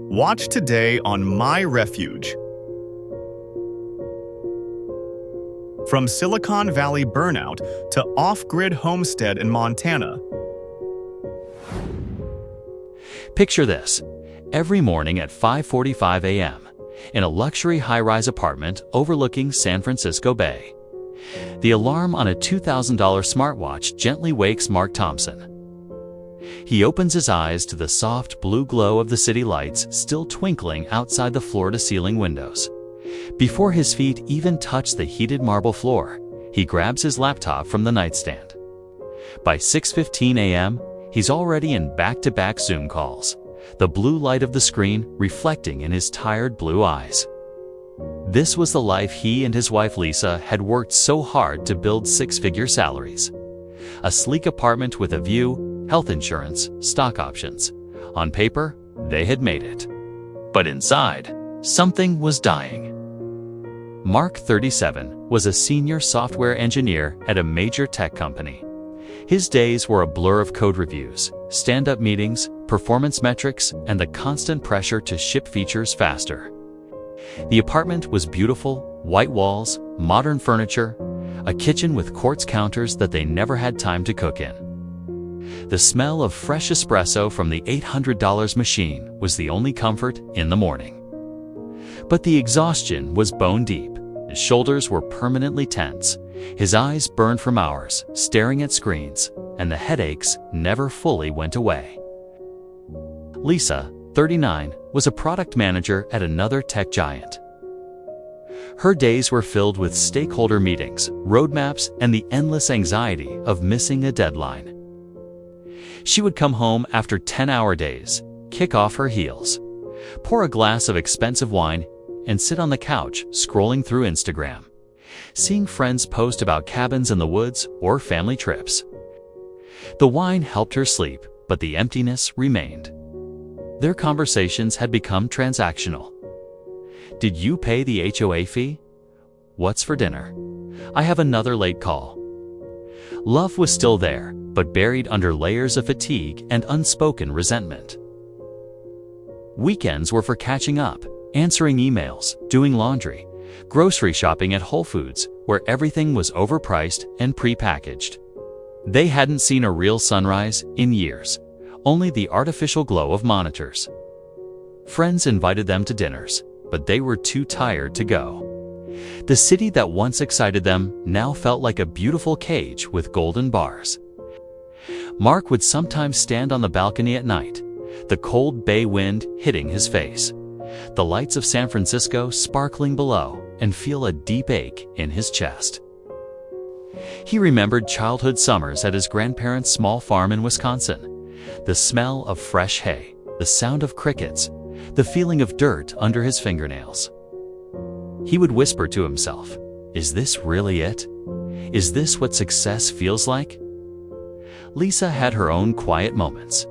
Watch today on My Refuge. From Silicon Valley burnout to off-grid homestead in Montana. Picture this. Every morning at 5:45 a.m., in a luxury high-rise apartment overlooking San Francisco Bay. The alarm on a $2,000 smartwatch gently wakes Mark Thompson. He opens his eyes to the soft blue glow of the city lights still twinkling outside the floor-to-ceiling windows. Before his feet even touch the heated marble floor, he grabs his laptop from the nightstand. By 6:15 a.m., he's already in back-to-back Zoom calls, the blue light of the screen reflecting in his tired blue eyes. This was the life he and his wife Lisa had worked so hard to build six-figure salaries. A sleek apartment with a view, health insurance, stock options. On paper, they had made it. But inside, something was dying. Mark, 37, was a senior software engineer at a major tech company. His days were a blur of code reviews, stand-up meetings, performance metrics, and the constant pressure to ship features faster. The apartment was beautiful, white walls, modern furniture, a kitchen with quartz counters that they never had time to cook in. The smell of fresh espresso from the $800 machine was the only comfort in the morning. But the exhaustion was bone deep. His shoulders were permanently tense. His eyes burned from hours, staring at screens, and the headaches never fully went away. Lisa, 39, was a product manager at another tech giant. Her days were filled with stakeholder meetings, roadmaps, and the endless anxiety of missing a deadline. She would come home after 10-hour days, kick off her heels, pour a glass of expensive wine, and sit on the couch scrolling through Instagram, seeing friends post about cabins in the woods or family trips. The wine helped her sleep, but the emptiness remained. Their conversations had become transactional. Did you pay the HOA fee? What's for dinner? I have another late call. Love was still there, but buried under layers of fatigue and unspoken resentment. Weekends were for catching up, answering emails, doing laundry, grocery shopping at Whole Foods, where everything was overpriced and prepackaged. They hadn't seen a real sunrise in years, only the artificial glow of monitors. Friends invited them to dinners, but they were too tired to go. The city that once excited them now felt like a beautiful cage with golden bars. Mark would sometimes stand on the balcony at night, the cold bay wind hitting his face, the lights of San Francisco sparkling below, and feel a deep ache in his chest. He remembered childhood summers at his grandparents' small farm in Wisconsin, the smell of fresh hay, the sound of crickets, the feeling of dirt under his fingernails. He would whisper to himself, "Is this really it? Is this what success feels like?" Lisa had her own quiet moments.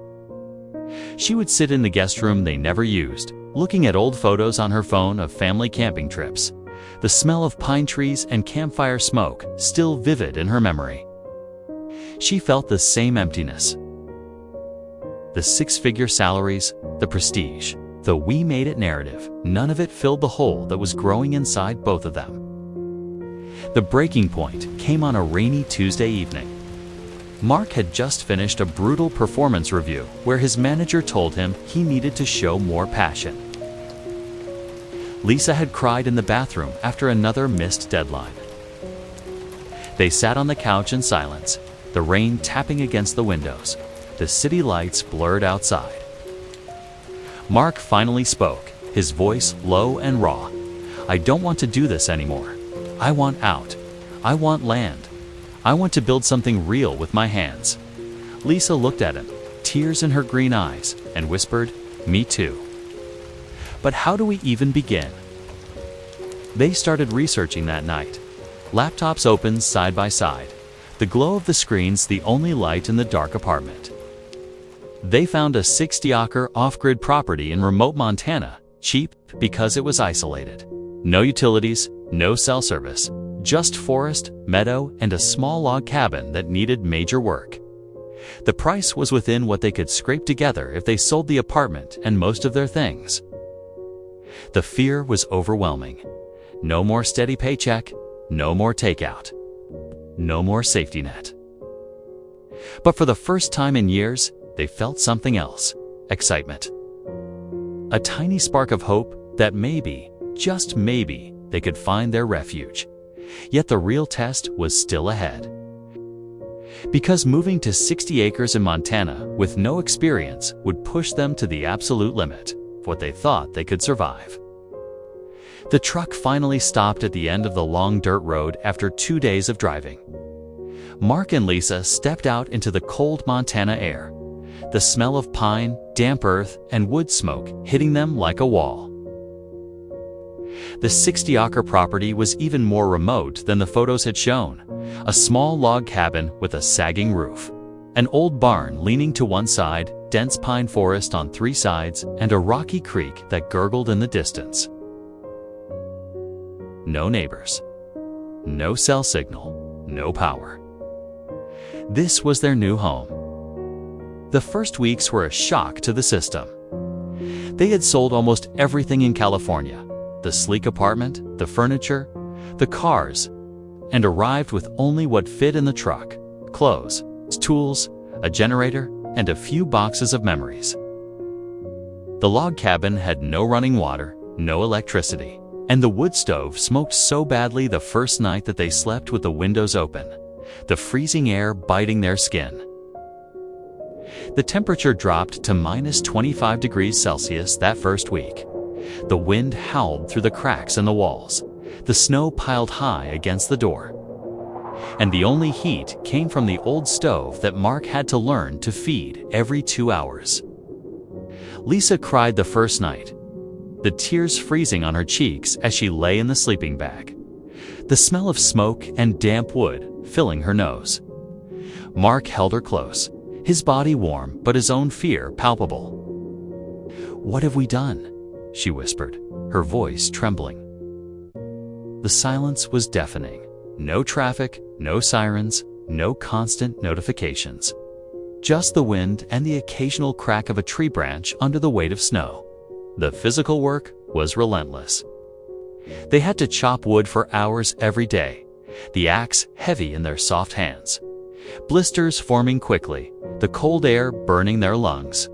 She would sit in the guest room they never used, looking at old photos on her phone of family camping trips, the smell of pine trees and campfire smoke still vivid in her memory. She felt the same emptiness. The six-figure salaries, the prestige, the "we made it" narrative, none of it filled the hole that was growing inside both of them. The breaking point came on a rainy Tuesday evening. Mark had just finished a brutal performance review where his manager told him he needed to show more passion. Lisa had cried in the bathroom after another missed deadline. They sat on the couch in silence, the rain tapping against the windows, the city lights blurred outside. Mark finally spoke, his voice low and raw. "I don't want to do this anymore. I want out. I want land. I want to build something real with my hands." Lisa looked at him, tears in her green eyes, and whispered, "Me too." But how do we even begin? They started researching that night. Laptops open side by side, the glow of the screens the only light in the dark apartment. They found a 60-acre off-grid property in remote Montana, cheap because it was isolated. No utilities, no cell service, just forest, meadow, and a small log cabin that needed major work. The price was within what they could scrape together if they sold the apartment and most of their things. The fear was overwhelming. No more steady paycheck, no more takeout, no more safety net. But for the first time in years, they felt something else: excitement. A tiny spark of hope that maybe, just maybe, they could find their refuge. Yet the real test was still ahead. Because moving to 60 acres in Montana with no experience would push them to the absolute limit of what they thought they could survive. The truck finally stopped at the end of the long dirt road after 2 days of driving. Mark and Lisa stepped out into the cold Montana air, the smell of pine, damp earth, and wood smoke hitting them like a wall. The 60-acre property was even more remote than the photos had shown: a small log cabin with a sagging roof, an old barn leaning to one side, dense pine forest on 3 sides, and a rocky creek that gurgled in the distance. No neighbors, no cell signal, no power. This was their new home. The first weeks were a shock to the system. They had sold almost everything in California: the sleek apartment, the furniture, the cars, and arrived with only what fit in the truck: clothes, tools, a generator, and a few boxes of memories. The log cabin had no running water, no electricity, and the wood stove smoked so badly the first night that they slept with the windows open, the freezing air biting their skin. The temperature dropped to minus 25 degrees Celsius that first week. The wind howled through the cracks in the walls. The snow piled high against the door. And the only heat came from the old stove that Mark had to learn to feed every 2 hours. Lisa cried the first night, the tears freezing on her cheeks as she lay in the sleeping bag, the smell of smoke and damp wood filling her nose. Mark held her close, his body warm but his own fear palpable. "What have we done?" she whispered, her voice trembling. The silence was deafening. No traffic, no sirens, no constant notifications. Just the wind and the occasional crack of a tree branch under the weight of snow. The physical work was relentless. They had to chop wood for hours every day, the axe heavy in their soft hands. Blisters forming quickly, the cold air burning their lungs.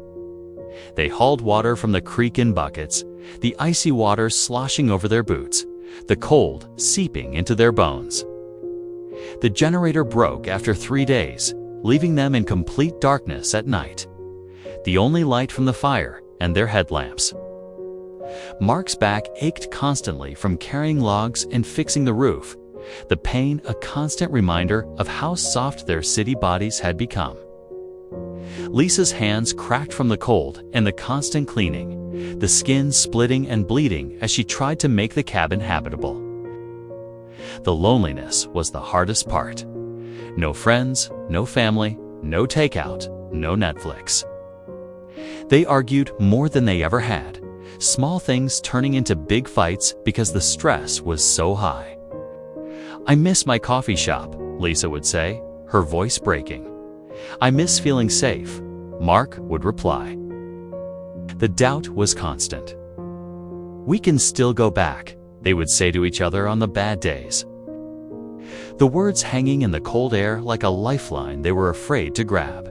They hauled water from the creek in buckets, the icy water sloshing over their boots, the cold seeping into their bones. The generator broke after 3 days, leaving them in complete darkness at night. The only light from the fire and their headlamps. Mark's back ached constantly from carrying logs and fixing the roof, the pain a constant reminder of how soft their city bodies had become. Lisa's hands cracked from the cold and the constant cleaning, the skin splitting and bleeding as she tried to make the cabin habitable. The loneliness was the hardest part. No friends, no family, no takeout, no Netflix. They argued more than they ever had, small things turning into big fights because the stress was so high. "I miss my coffee shop," Lisa would say, her voice breaking. "I miss feeling safe," Mark would reply. The doubt was constant. "We can still go back," they would say to each other on the bad days. The words hanging in the cold air like a lifeline they were afraid to grab.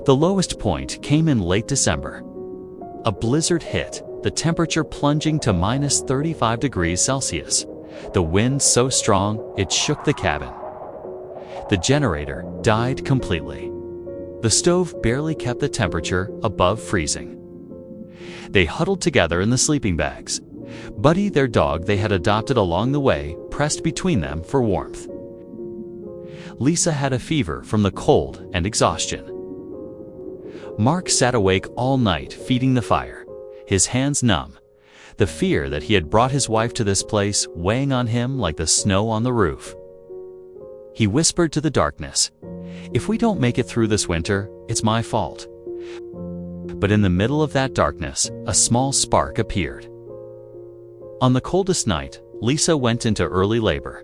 The lowest point came in late December. A blizzard hit, the temperature plunging to minus 35 degrees Celsius, the wind so strong it shook the cabin. The generator died completely. The stove barely kept the temperature above freezing. They huddled together in the sleeping bags. Buddy, their dog they had adopted along the way, pressed between them for warmth. Lisa had a fever from the cold and exhaustion. Mark sat awake all night feeding the fire, his hands numb, the fear that he had brought his wife to this place weighing on him like the snow on the roof. He whispered to the darkness, "If we don't make it through this winter, it's my fault." But in the middle of that darkness, a small spark appeared. On the coldest night, Lisa went into early labor.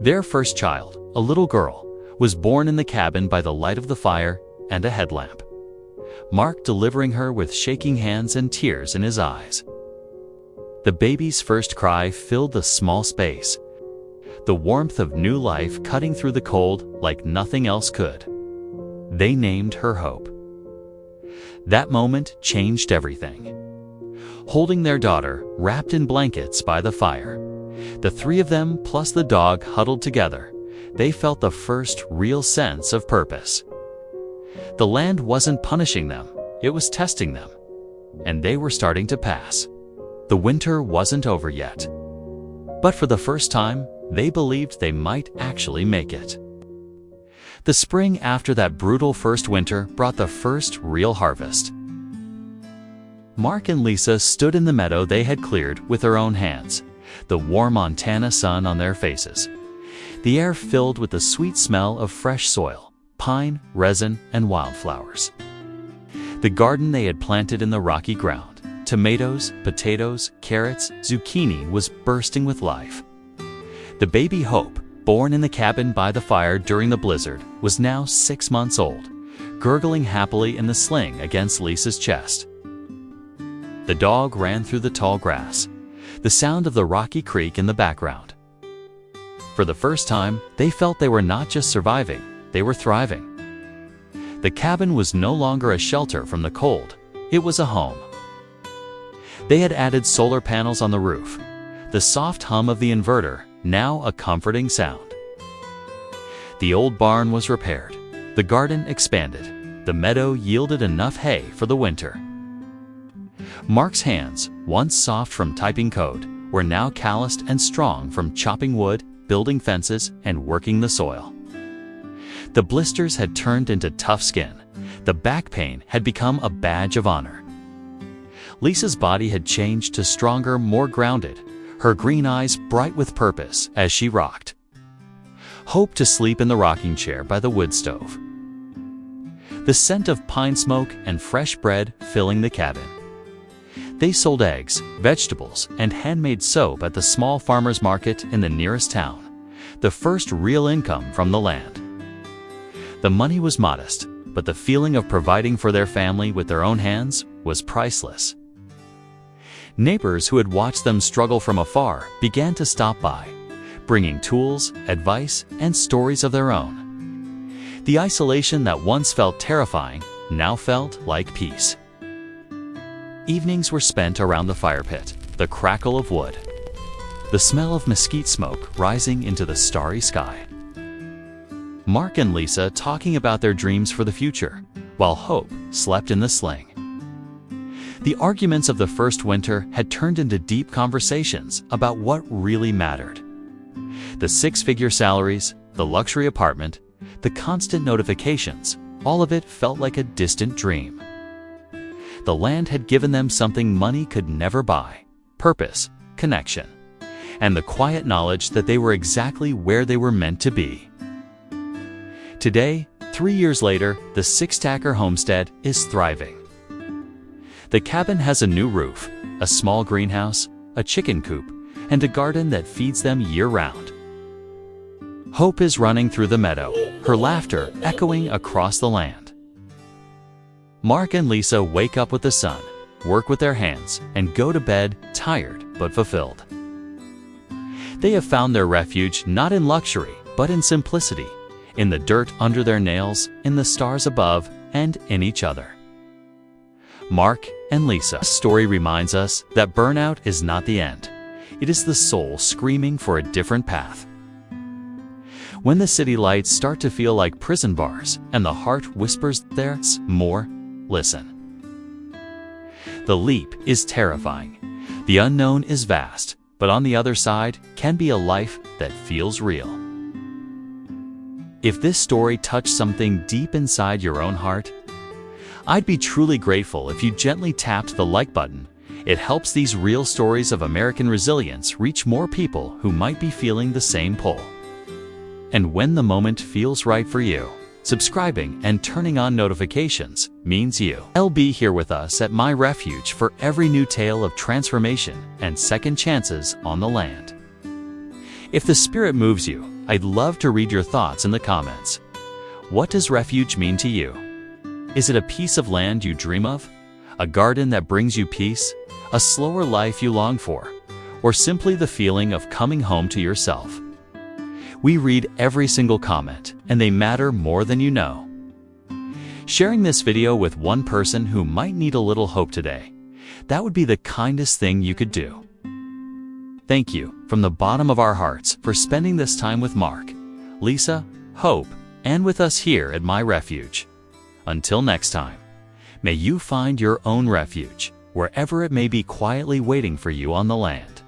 Their first child, a little girl, was born in the cabin by the light of the fire and a headlamp. Mark delivering her with shaking hands and tears in his eyes. The baby's first cry filled the small space, the warmth of new life cutting through the cold like nothing else could. They named her Hope. That moment changed everything. Holding their daughter, wrapped in blankets by the fire, the three of them plus the dog huddled together, they felt the first real sense of purpose. The land wasn't punishing them, it was testing them. And they were starting to pass. The winter wasn't over yet. But for the first time, they believed they might actually make it. The spring after that brutal first winter brought the first real harvest. Mark and Lisa stood in the meadow they had cleared with their own hands, the warm Montana sun on their faces. The air filled with the sweet smell of fresh soil, pine, resin, and wildflowers. The garden they had planted in the rocky ground, tomatoes, potatoes, carrots, zucchini, was bursting with life. The baby Hope, born in the cabin by the fire during the blizzard, was now 6 months old, gurgling happily in the sling against Lisa's chest. The dog ran through the tall grass, the sound of the rocky creek in the background. For the first time, they felt they were not just surviving, they were thriving. The cabin was no longer a shelter from the cold, it was a home. They had added solar panels on the roof, the soft hum of the inverter, now a comforting sound. The old barn was repaired, the garden expanded, the meadow yielded enough hay for the winter. Mark's hands, once soft from typing code, were now calloused and strong from chopping wood, building fences, and working the soil. The blisters had turned into tough skin. The back pain had become a badge of honor. Lisa's body had changed to stronger, more grounded, her green eyes bright with purpose as she rocked. Hope to sleep in the rocking chair by the wood stove. The scent of pine smoke and fresh bread filling the cabin. They sold eggs, vegetables, and handmade soap at the small farmer's market in the nearest town, the first real income from the land. The money was modest, but the feeling of providing for their family with their own hands was priceless. Neighbors who had watched them struggle from afar began to stop by, bringing tools, advice, and stories of their own. The isolation that once felt terrifying now felt like peace. Evenings were spent around the fire pit, the crackle of wood, the smell of mesquite smoke rising into the starry sky. Mark and Lisa talking about their dreams for the future, while Hope slept in the sling. The arguments of the first winter had turned into deep conversations about what really mattered. The six-figure salaries, the luxury apartment, the constant notifications, all of it felt like a distant dream. The land had given them something money could never buy: purpose, connection, and the quiet knowledge that they were exactly where they were meant to be. Today, 3 years later, the six-stacker homestead is thriving. The cabin has a new roof, a small greenhouse, a chicken coop, and a garden that feeds them year-round. Hope is running through the meadow, her laughter echoing across the land. Mark and Lisa wake up with the sun, work with their hands, and go to bed tired but fulfilled. They have found their refuge not in luxury, but in simplicity, in the dirt under their nails, in the stars above, and in each other. Mark and Lisa's story reminds us that burnout is not the end. It is the soul screaming for a different path. When the city lights start to feel like prison bars and the heart whispers there's more, listen. The leap is terrifying. The unknown is vast, but on the other side can be a life that feels real. If this story touched something deep inside your own heart, I'd be truly grateful if you gently tapped the like button. It helps these real stories of American resilience reach more people who might be feeling the same pull. And when the moment feels right for you, subscribing and turning on notifications means you'll be here with us at My Refuge for every new tale of transformation and second chances on the land. If the spirit moves you, I'd love to read your thoughts in the comments. What does refuge mean to you? Is it a piece of land you dream of? A garden that brings you peace? A slower life you long for? Or simply the feeling of coming home to yourself? We read every single comment, and they matter more than you know. Sharing this video with one person who might need a little hope today, that would be the kindest thing you could do. Thank you, from the bottom of our hearts, for spending this time with Mark, Lisa, Hope, and with us here at My Refuge. Until next time, may you find your own refuge, wherever it may be quietly waiting for you on the land.